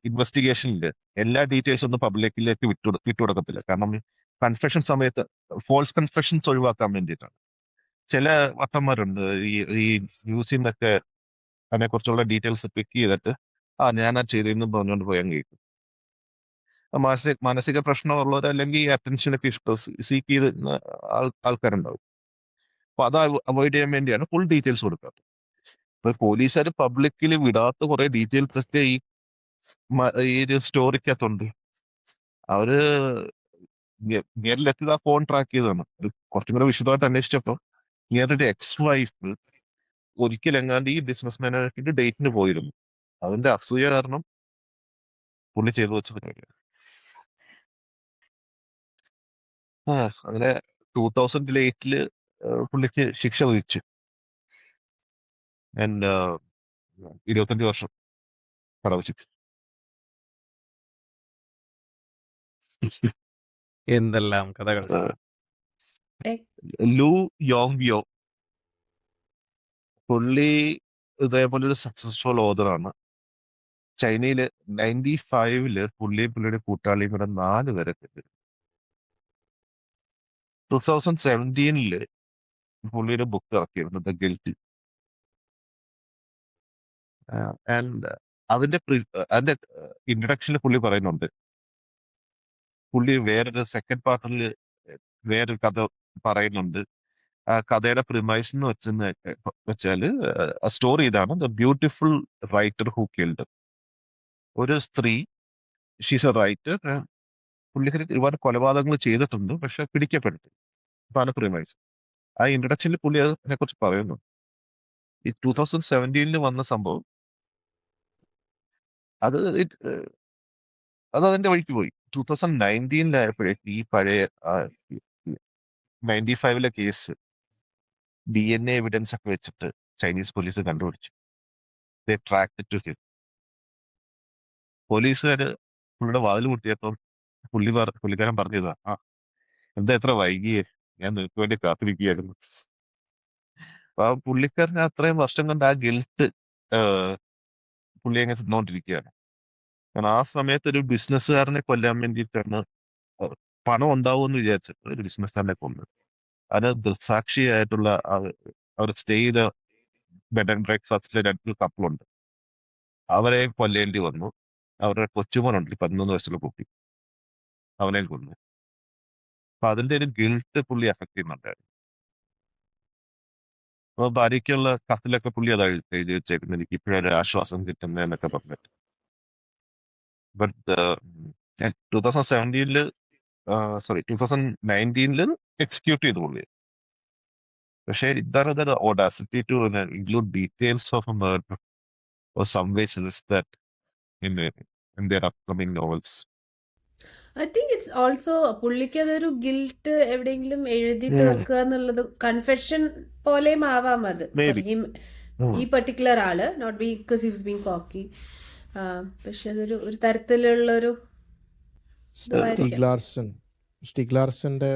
ഇൻവെസ്റ്റിഗേഷനിൽ എല്ലാ ഡീറ്റെയിൽസും ഒന്നും പബ്ലിക്കിലേക്ക് വിട്ടുകൊടുക്കത്തില്ല. കാരണം കൺഫെഷൻ സമയത്ത് ഫോൾസ് കൺഫെഷൻസ് ഒഴിവാക്കാൻ വേണ്ടിയിട്ടാണ്. ചില വട്ടന്മാരുണ്ട് ഈ ന്യൂസിൽ നിന്നൊക്കെ അതിനെ കുറിച്ചുള്ള ഡീറ്റെയിൽസ് പിക്ക് ചെയ്തിട്ട് ഞാനാ ചെയ്തെന്നും പറഞ്ഞുകൊണ്ട് പോയാൽ കേൾക്കും. മാനസിക പ്രശ്നമുള്ളവർ അല്ലെങ്കിൽ ഈ അറ്റൻഷനൊക്കെ സീക്ക് ചെയ്ത് ആൾക്കാരുണ്ടാവും. അപ്പൊ അത് അവോയ്ഡ് ചെയ്യാൻ വേണ്ടിയാണ് ഫുൾ ഡീറ്റെയിൽസ് കൊടുക്കാത്തത്. ഇപ്പൊ പോലീസുകാർ പബ്ലിക്കിൽ വിടാത്ത കുറെ ഡീറ്റെയിൽസ് ഒക്കെ ഈ ഒരു സ്റ്റോറിക്കകത്തുണ്ട്. അവര് നേരിലെത്തിയത് ആ ഫോൺ ട്രാക്ക് ചെയ്തതാണ്. കുറച്ചും കൂടെ വിശദമായിട്ട് അന്വേഷിച്ചപ്പോ നേരിട്ട് എക്സ് വൈഫ് ഒരിക്കലെങ്ങാണ്ട് ഈ ബിസിനസ്മാനായിട്ട് ഡേറ്റിന് പോയിരുന്നു. അതിന്റെ അസൂയ കാരണം പുള്ളി ചെയ്തു വെച്ച പരിപാടിയാണ്. അങ്ങനെ 2008 പുള്ളിക്ക് ശിക്ഷ വിധിച്ചു. ആൻഡ് 25 വർഷം തടവ് ശിക്ഷ. എന്തെല്ലാം കഥകൾ. ലൂ യോങ് ബ്യോ, പുള്ളി ഇതേപോലെ ഒരു സക്സസ്ഫുൾ ഓതറാണ്. ചൈനയില് 95 പുള്ളിയും പുള്ളിയുടെ കൂട്ടാളിയും കൂടെ 4 പേരെ കിട്ടി. 2017 പുള്ളിയുടെ ബുക്ക് ഇറക്കിയിരുന്നു, ദ ഗിൽറ്റി. ആൻഡ് അതിന്റെ ഇൻട്രഡക്ഷനിൽ പുള്ളി പറയുന്നുണ്ട്, പുള്ളി വേറൊരു സെക്കൻഡ് പാർട്ടിൽ വേറൊരു കഥ പറയുന്നുണ്ട്. ആ കഥയുടെ പ്രിമൈസ് എന്ന് വെച്ചാല് ആ സ്റ്റോറി ഇതാണ്: the beautiful writer who killed. ഒരു സ്ത്രീ, ഷീസ് എ റൈറ്റർ, പുള്ളിക്കാരി ഒരുപാട് കൊലപാതകങ്ങൾ ചെയ്തിട്ടുണ്ട്, പക്ഷെ പിടിക്കപ്പെട്ടു. അതാണ് പ്രിമൈസ്. ആ ഇൻട്രഡക്ഷനിൽ പുള്ളി അതിനെ കുറിച്ച് പറയുന്നു. ഈ 2017 വന്ന സംഭവം അത് അത് അതിന്റെ വഴിക്ക് പോയി. 2019 ഈ പഴയ 95 കേസ് DNA എവിഡൻസ് ഒക്കെ വെച്ചിട്ട് ചൈനീസ് പോലീസ് കണ്ടുപിടിച്ചു. They tracked it to him. പോലീസുകാര് പുള്ളിയുടെ വാതിൽ മുട്ടിയപ്പം പുള്ളിക്കാരൻ പറഞ്ഞതാ, എന്താ എത്ര വൈകിയേ, ഞാൻ നിനക്ക് വേണ്ടി കാത്തിരിക്കുകയായിരുന്നു. അപ്പൊ ആ പുള്ളിക്കാരന് അത്രയും വർഷം കൊണ്ട് ആ ഗിൽട്ട് പുള്ളി അങ്ങനെ തിന്നോണ്ടിരിക്കുകയാണ്. കാരണം ആ സമയത്ത് ഒരു ബിസിനസ്സുകാരനെ കൊല്ലാൻ വേണ്ടിയിട്ടാണ് പണം ഉണ്ടാവുമെന്ന് വിചാരിച്ചിട്ട് ഒരു ബിസിനസ്സുകാരനെ കൊന്നത്. അതിന് ദൃസാക്ഷിയായിട്ടുള്ള അവർ സ്റ്റേ ചെയ്ത ബെഡ് ആൻഡ് ബ്രേക്ക്ഫാസ്റ്റിലെ 2 കപ്പിളുണ്ട്, അവരെ കൊല്ലേണ്ടി വന്നു. അവരുടെ കൊച്ചുമോനുണ്ട്, 13 വയസ്സുള്ള കുട്ടി, അവനെ കൊന്നു. അപ്പൊ അതിന്റെ ഒരു ഗിൽട്ട് പുള്ളി അഫക്ട് ചെയ്യുന്നുണ്ടായിരുന്നു. അപ്പൊ ഭാര്യയ്ക്കുള്ള കത്തിലൊക്കെ പുള്ളി അത് എഴുതി വെച്ചേക്കുന്നത്, എനിക്ക് ഇപ്പോഴൊരു ആശ്വാസം കിട്ടുന്നതെന്നൊക്കെ പറഞ്ഞിട്ട്. ബട്ട് 2019 എക്സിക്യൂട്ട് ചെയ്തു പുള്ളി. പക്ഷേ ഇതാണ് audacity to include details of a murder or some way suggest that in their upcoming novels. I think it's also പുള്ളിക്ക് അതൊരു ഗിൽട്ട് എവിടെയെങ്കിലും എഴുതി തീർക്കുക എന്നുള്ളത് കൺഫെഷൻ പോലെയും ആവാം അത്. Maybe. ഈ പർട്ടിക്കുലർ ആള് not because he was being cocky, പക്ഷെ അതൊരു ഒരു തരത്തിലുള്ളൊരു സ്റ്റിഗ്ലാർസന്റെ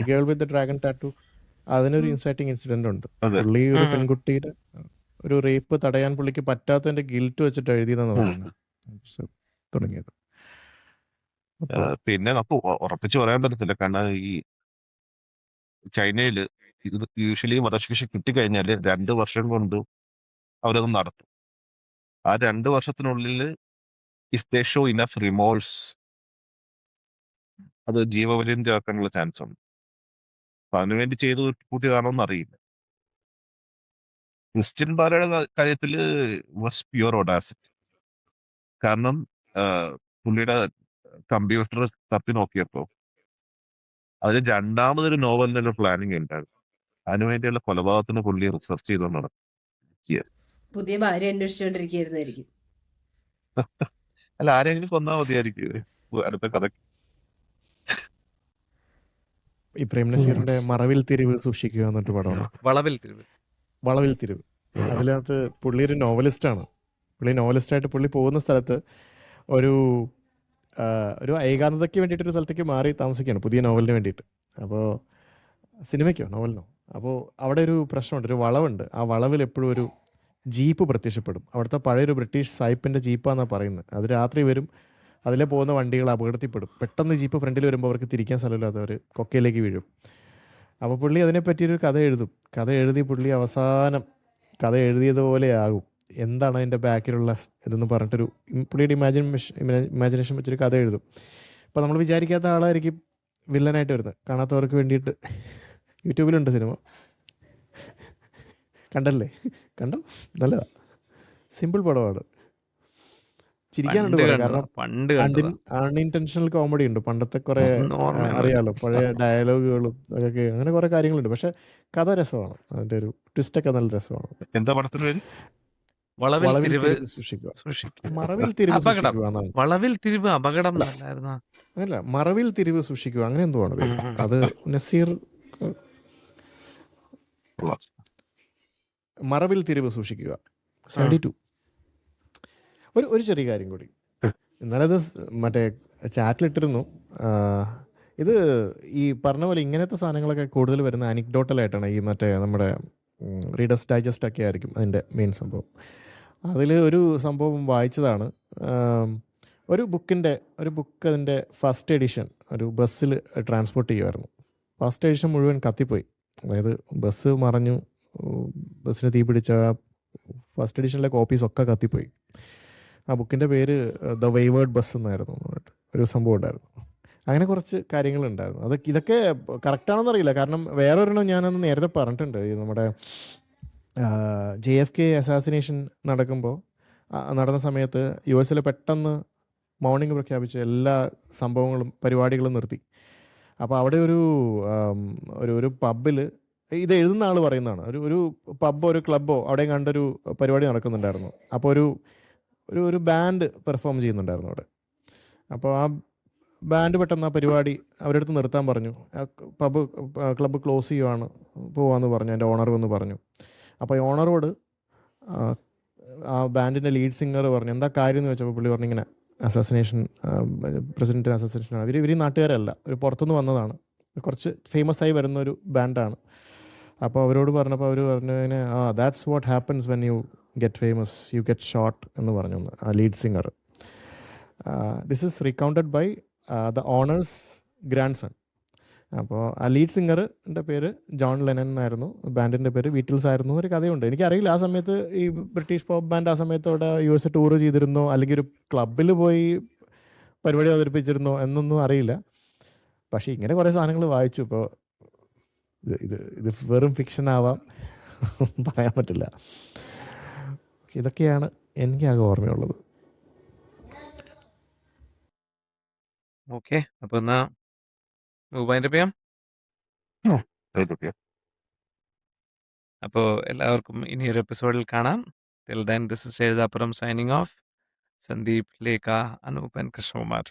ഗേൾ വിത്ത് ഡ്രാഗൺ ടാറ്റു, അതിനൊരു ഇൻസൈറ്റിംഗ് ഇൻസിഡന്റ് ഉണ്ട്. അതെ. പുള്ളി ഒരു പെൺകുട്ടിയുടെ ഒരു റേപ്പ് തടയാൻ പുള്ളിക്ക് പറ്റാത്തതിന്റെ ഗിൽറ്റ് വെച്ചിട്ട് എഴുതിയെന്നാണ് പറയുന്നത് തുടങ്ങിയത്. പിന്നെ നമുക്ക് ഉറപ്പിച്ച് പറയാൻ പറ്റത്തില്ല, കാരണം ഈ ചൈനയില് ഇത് യൂഷ്വലി വധശിക്ഷ കിട്ടിക്കഴിഞ്ഞാല് 2 വർഷം കൊണ്ട് അവരത് നടത്തും. ആ 2 വർഷത്തിനുള്ളിൽ if they show enough remorse അത് ജീവപര്യന്തമാക്കാനുള്ള ചാൻസ് ഉണ്ട്. അപ്പൊ അതിനുവേണ്ടി ചെയ്ത് കൂട്ടിയതാണോ എന്ന് അറിയില്ല. ക്രിസ്ത്യൻ ബാലയുടെ കാര്യത്തില് വാസ് പ്യുവർ ഓഡാസിറ്റി. കാരണം പുള്ളിയുടെ കമ്പ്യൂട്ടർ തപ്പി നോക്കിയപ്പോ അതിൽ 2ാമതൊരു നോവലിന്റെ പ്ലാനിങ് ഉണ്ടായിരുന്നു. അതിനുവേണ്ടിയുള്ള കൊലപാതകത്തിന് പുള്ളി റിസർച്ച് ചെയ്തുകൊണ്ട് നടക്കും. പുതിയ ഭാര്യ അന്വേഷിച്ചുകൊണ്ടിരിക്കുകയായിരുന്നായിരിക്കും. അല്ല, ആരെങ്കിലും കൊന്നാ മതിയായിരിക്കും അടുത്ത കഥ. ഈ പ്രേം നസീറിന്റെ മറവിൽ തിരിവ് സൂക്ഷിക്കുക എന്നിട്ട് പടമാണ്, വളവിൽ തിരിവ്. വളവിൽ തിരിവ്. അതിനകത്ത് പുള്ളി ഒരു നോവലിസ്റ്റാണ്. പുള്ളി നോവലിസ്റ്റായിട്ട് പുള്ളി പോകുന്ന സ്ഥലത്ത് ഒരു ഏകാന്തതയ്ക്ക് വേണ്ടിയിട്ട് ഒരു സ്ഥലത്തേക്ക് മാറി താമസിക്കുകയാണ് പുതിയ നോവലിന് വേണ്ടിയിട്ട്. അപ്പോൾ സിനിമയ്ക്കോ നോവലിനോ. അപ്പോൾ അവിടെ ഒരു പ്രശ്നമുണ്ട്, ഒരു വളവുണ്ട്. ആ വളവിൽ എപ്പോഴും ഒരു ജീപ്പ് പ്രത്യക്ഷപ്പെടും. അവിടുത്തെ പഴയൊരു ബ്രിട്ടീഷ് സായിപ്പിൻ്റെ ജീപ്പാന്നാണ് പറയുന്നത്. അത് രാത്രി വരും, അതിലെ പോകുന്ന വണ്ടികൾ അപകടത്തിൽപ്പെടും. പെട്ടെന്ന് ജീപ്പ് ഫ്രണ്ടിൽ വരുമ്പോൾ അവർക്ക് തിരിക്കാൻ സ്ഥലമില്ലാതെ അവർ കൊക്കയിലേക്ക് വീഴും. അപ്പോൾ പുള്ളി അതിനെപ്പറ്റിയൊരു കഥ എഴുതും. കഥ എഴുതി പുള്ളി അവസാനം കഥ എഴുതിയതുപോലെ ആകും. എന്താണ് അതിൻ്റെ ബാക്കിലുള്ള ഇതെന്ന് പറഞ്ഞിട്ടൊരു പുള്ളിയുടെ ഇമാജിനേഷൻ വെച്ചൊരു കഥ എഴുതും. അപ്പോൾ നമ്മൾ വിചാരിക്കാത്ത ആളായിരിക്കും വില്ലനായിട്ട് വരുന്നത്. കാണാത്തവർക്ക് വേണ്ടിയിട്ട് യൂട്യൂബിലുണ്ട് സിനിമ, കണ്ടല്ലേ? കണ്ടോ? നല്ലതാ, സിമ്പിൾ പടമാണ്. ചിരിക്കാനുണ്ട് പണ്ട് കുറെ. കണ്ടതാ, കാരണം പണ്ട് കണ്ടതാ. അൺഇൻറ്റൻഷണൽ കോമഡി ഉണ്ട്. പണ്ടത്തെ കുറെ ഒന്നും ഓർമ്മയൊന്നുമില്ല. അറിയാലോ, പഴയ ഡയലോഗുകളും അതൊക്കെ, അങ്ങനെ കുറെ കാര്യങ്ങളുണ്ട്. പക്ഷെ കഥ രസമാണ്, അതിൻ്റെ ഒരു ട്വിസ്റ്റൊക്കെ നല്ല രസമാണ്. എന്താ പടത്തിന് പേര്? വളവിൽ വളവിൽ തിരിവ് തിരിവ് സൂക്ഷിക്കുക. സൂക്ഷിക്കുക. മറവിൽ തിരിവ് അപകടം. സൂക്ഷിക്കുക എന്നാണ്. വളവിൽ തിരിവ് അപകടം എന്നല്ലായിരുന്നാ? അല്ല, മറവിൽ തിരിവ് സൂക്ഷിക്കുക, അങ്ങനെ എന്തോ ആണ് പേര്. അത് നസീർ കൊള്ളാം. മറവിൽ തിരിവ് സൂക്ഷിക്കുക 72. ഒരു ചെറിയ കാര്യം കൂടി, ഇന്നലെ അത് മറ്റേ ചാറ്റിലിട്ടിരുന്നു. ഇത് ഈ പറഞ്ഞ പോലെ ഇങ്ങനത്തെ സാധനങ്ങളൊക്കെ കൂടുതൽ വരുന്ന അനിക്ഡോട്ടലായിട്ടാണ്. ഈ മറ്റേ നമ്മുടെ റീഡേഴ്സ് ഡൈജസ്റ്റ് ഒക്കെ ആയിരിക്കും അതിൻ്റെ മെയിൻ സംഭവം. അതിൽ ഒരു സംഭവം വായിച്ചതാണ്. ഒരു ബുക്ക് അതിൻ്റെ ഫസ്റ്റ് എഡിഷൻ ഒരു ബസ്സിൽ ട്രാൻസ്പോർട്ട് ചെയ്യുമായിരുന്നു. ഫസ്റ്റ് എഡിഷൻ മുഴുവൻ കത്തിപ്പോയി. അതായത് ബസ് മറഞ്ഞു, ബസ്സിന് തീ പിടിച്ച ഫസ്റ്റ് എഡിഷനിലെ കോപ്പീസൊക്കെ കത്തിപ്പോയി. ആ ബുക്കിൻ്റെ പേര് ദ വെയ്വേർഡ് ബസ് എന്നായിരുന്നു ഒരു സംഭവം ഉണ്ടായിരുന്നു. അങ്ങനെ കുറച്ച് കാര്യങ്ങളുണ്ടായിരുന്നു. ഇതൊക്കെ കറക്റ്റാണെന്ന് അറിയില്ല. കാരണം വേറൊരെണ്ണം ഞാനന്ന് നേരത്തെ പറഞ്ഞിട്ടുണ്ട്. ഈ നമ്മുടെ JFK അസാസിനേഷൻ നടന്ന സമയത്ത് US പെട്ടെന്ന് മൗണിംഗ് പ്രഖ്യാപിച്ച് എല്ലാ പരിപാടികളും നിർത്തി. അപ്പോൾ അവിടെ ഒരു പബ്ബിൽ, ഇത് എഴുതുന്ന ആൾ പറയുന്നതാണ്, ഒരു പബ്ബോ ഒരു ക്ലബ്ബോ അവിടെ കണ്ടൊരു പരിപാടി നടക്കുന്നുണ്ടായിരുന്നു. അപ്പോൾ ഒരു ബാൻഡ് പെർഫോം ചെയ്യുന്നുണ്ടായിരുന്നു അവിടെ. അപ്പോൾ ആ ബാൻഡ് പെട്ടെന്ന് ആ പരിപാടി അവരുടെ അടുത്ത് നിർത്താൻ പറഞ്ഞു. ക്ലബ്ബ് ക്ലോസ് ചെയ്യുവാണ്, പോവാന്ന് പറഞ്ഞു. എൻ്റെ ഓണർ വന്ന് പറഞ്ഞു. അപ്പോൾ ഈ ഓണറോട് ആ ബാൻഡിൻ്റെ ലീഡ് സിംഗർ പറഞ്ഞു, എന്താ കാര്യം എന്ന് വെച്ചപ്പോൾ പുള്ളി പറഞ്ഞു, ഇങ്ങനെ പ്രസിഡൻറ്റിന് അസാസിനേഷനാണ്. ഇവർ നാട്ടുകാരല്ല, ഒരു പുറത്തുനിന്ന് വന്നതാണ്, കുറച്ച് ഫേമസ് ആയി വരുന്ന ഒരു ബാൻഡാണ്. അപ്പോൾ അവരോട് പറഞ്ഞപ്പോൾ അവർ പറഞ്ഞു, that's what happens when you get famous, you get shot എന്ന് പറഞ്ഞു ആ lead singer. This is recounted by the owner's grandson. അപ്പോൾ ആ ലീഡ് സിംഗറിൻ്റെ പേര് ജോൺ ലെനൻ എന്നായിരുന്നു, ബാൻഡിൻ്റെ പേര് ബീറ്റിൽസ് ആയിരുന്നു. ഒരു കഥയുണ്ട്, എനിക്കറിയില്ല ആ സമയത്ത് ഈ ബ്രിട്ടീഷ് പോപ്പ് ബാൻഡ് ആ സമയത്ത് അവിടെ US ടൂർ ചെയ്തിരുന്നോ അല്ലെങ്കിൽ ഒരു ക്ലബിൽ പോയി പരിപാടി അവതരിപ്പിച്ചിരുന്നോ എന്നൊന്നും അറിയില്ല. പക്ഷേ ഇങ്ങനെ കുറേ സാധനങ്ങൾ വായിച്ചു. ഇപ്പോൾ ഇത് വെറും ഫിക്ഷൻ ആവാം, പറയാൻ പറ്റില്ല. ഇതൊക്കെയാണ് എനിക്കാകെ ഓർമ്മയുള്ളത്. ഓക്കെ, അപ്പൊ എന്നാ വൈൻഡ് അപ്പ് ചെയ്യാം. അപ്പോൾ എല്ലാവർക്കും ഇനിയൊരു എപ്പിസോഡിൽ കാണാം. Till then, this is Ezhuthappuram signing off. Sandeep, Lekha, Anoop and Krishnakumar.